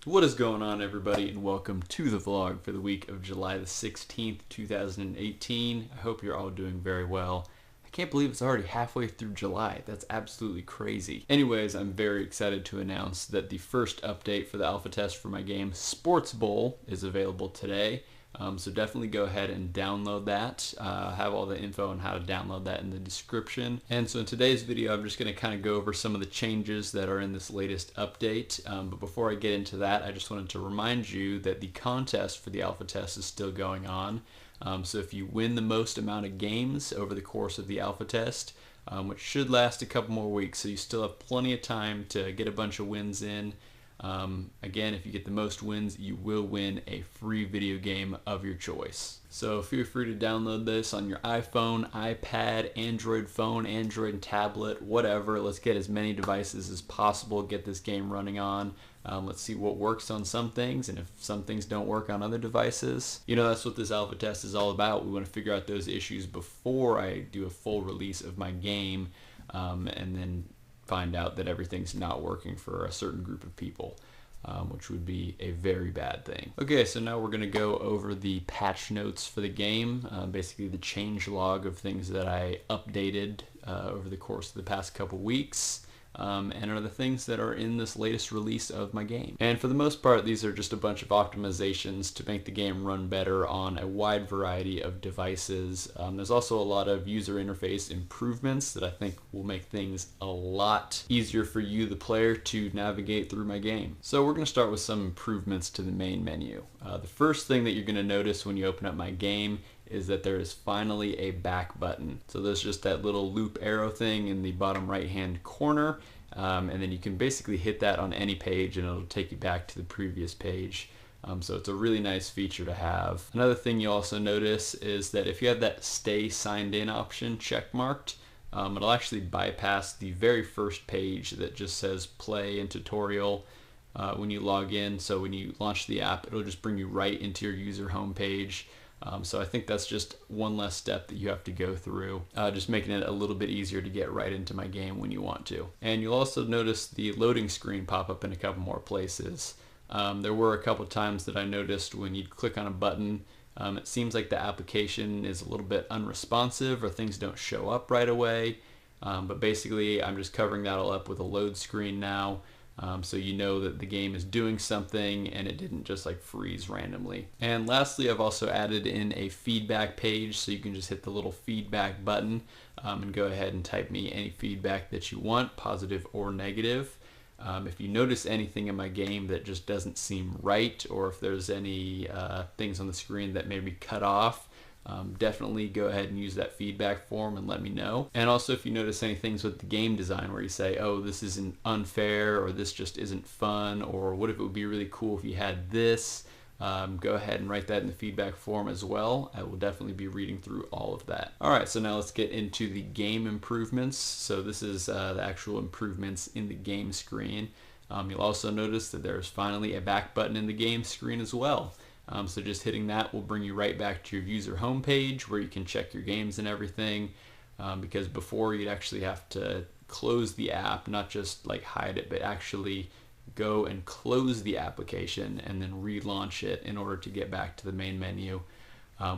What is going on, everybody, and welcome to the vlog for the week of July the 16th, 2018. I hope you're all doing very well. I can't believe it's already halfway through July. That's absolutely crazy. Anyways, I'm very excited to announce that the first update for the alpha test for my game Sports Bowl is available today. So definitely go ahead and download that. I have all the info on how to download that in the description. And so in today's video, I'm just going to kind of go over some of the changes that are in this latest update. But before I get into that, I just wanted to remind you that the contest for the alpha test is still going on. So if you win the most amount of games over the course of the alpha test, which should last a couple more weeks, so you still have plenty of time to get a bunch of wins in. Again, if you get the most wins, you will win a free video game of your choice. So feel free to download this on your iPhone, iPad, Android phone, Android tablet, whatever. Let's get as many devices as possible, get this game running on. Let's see what works on some things, and if some things don't work on other devices. You know, that's what this alpha test is all about. We want to figure out those issues before I do a full release of my game, and then find out that everything's not working for a certain group of people, which would be a very bad thing. Okay, so now we're going to go over the patch notes for the game, basically the change log of things that I updated over the course of the past couple weeks. And are the things that are in this latest release of my game. And for the most part, these are just a bunch of optimizations to make the game run better on a wide variety of devices. There's also a lot of user interface improvements that I think will make things a lot easier for you, the player, to navigate through my game. So we're going to start with some improvements to the main menu. The first thing that you're going to notice when you open up my game is that there is finally a back button. So there's just that little loop arrow thing in the bottom right hand corner, and then you can basically hit that on any page and it'll take you back to the previous page. So it's a really nice feature to have. Another thing you also notice is that if you have that stay signed in option checkmarked, it'll actually bypass the very first page that just says play and tutorial when you log in. So when you launch the app, it'll just bring you right into your user homepage. So I think that's just one less step that you have to go through, just making it a little bit easier to get right into my game when you want to. And you'll also notice the loading screen pop up in a couple more places. There were a couple times that I noticed when you'd click on a button, it seems like the application is a little bit unresponsive or things don't show up right away. But basically I'm just covering that all up with a load screen now. So you know that the game is doing something and it didn't just like freeze randomly. And lastly, I've also added in a feedback page, so you can just hit the little feedback button and go ahead and type me any feedback that you want, positive or negative. If you notice anything in my game that just doesn't seem right, or if there's any things on the screen that maybe cut off, definitely go ahead and use that feedback form and let me know. And also if you notice any things with the game design where you say, oh, this isn't unfair, or this just isn't fun, or what if it would be really cool if you had this, go ahead and write that in the feedback form as well. I will definitely be reading through all of that. Alright, so now let's get into the game improvements. So this is the actual improvements in the game screen. You'll also notice that there's finally a back button in the game screen as well. So just hitting that will bring you right back to your user homepage where you can check your games and everything, because before you'd actually have to close the app, not just like hide it, but actually go and close the application and then relaunch it in order to get back to the main menu,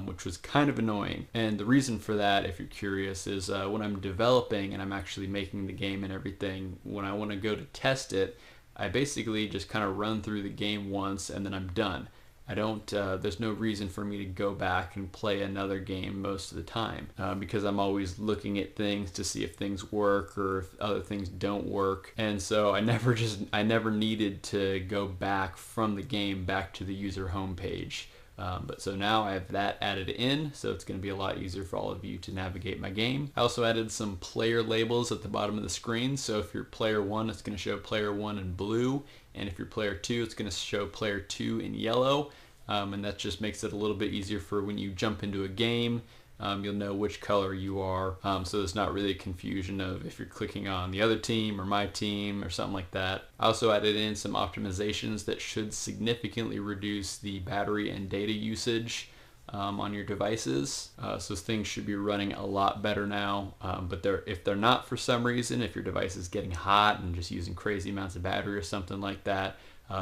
which was kind of annoying. And the reason for that, if you're curious, is when I'm developing and I'm actually making the game and everything, when I want to go to test it, I basically just kind of run through the game once and then I'm done. I don't, there's no reason for me to go back and play another game most of the time, because I'm always looking at things to see if things work or if other things don't work. And so I never needed to go back from the game back to the user homepage. But so now I have that added in, so it's going to be a lot easier for all of you to navigate my game. I also added some player labels at the bottom of the screen, so if you're player 1, it's going to show player 1 in blue, and if you're player 2, it's going to show player 2 in yellow. And that just makes it a little bit easier for when you jump into a game. You'll know which color you are, so there's not really a confusion of if you're clicking on the other team or my team or something like that. I also added in some optimizations that should significantly reduce the battery and data usage on your devices. So things should be running a lot better now, but if they're not for some reason, if your device is getting hot and just using crazy amounts of battery or something like that,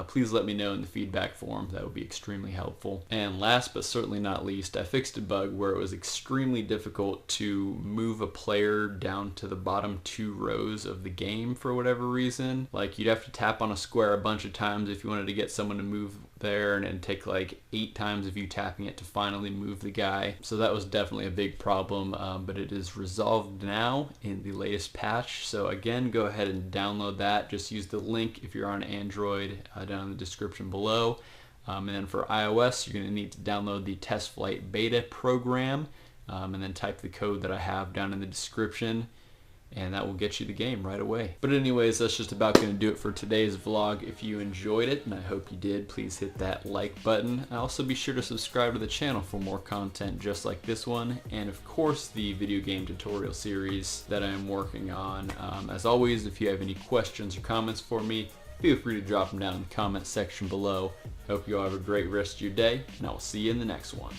please let me know in the feedback form. That would be extremely helpful. And last but certainly not least, I fixed a bug where it was extremely difficult to move a player down to the bottom 2 rows of the game for whatever reason. Like, you'd have to tap on a square a bunch of times if you wanted to get someone to move there, and it'd take like 8 times of you tapping it to finally move the guy. So that was definitely a big problem, but it is resolved now in the latest patch. So again, go ahead and download that. Just use the link if you're on Android down in the description below. And then for iOS, you're going to need to download the Test Flight Beta program, and then type the code that I have down in the description, and that will get you the game right away. But anyways, that's just about going to do it for today's vlog. If you enjoyed it, and I hope you did, please hit that like button. And also be sure to subscribe to the channel for more content just like this one, and of course the video game tutorial series that I am working on. As always, if you have any questions or comments for me, feel free to drop them down in the comment section below. Hope you all have a great rest of your day, and I will see you in the next one.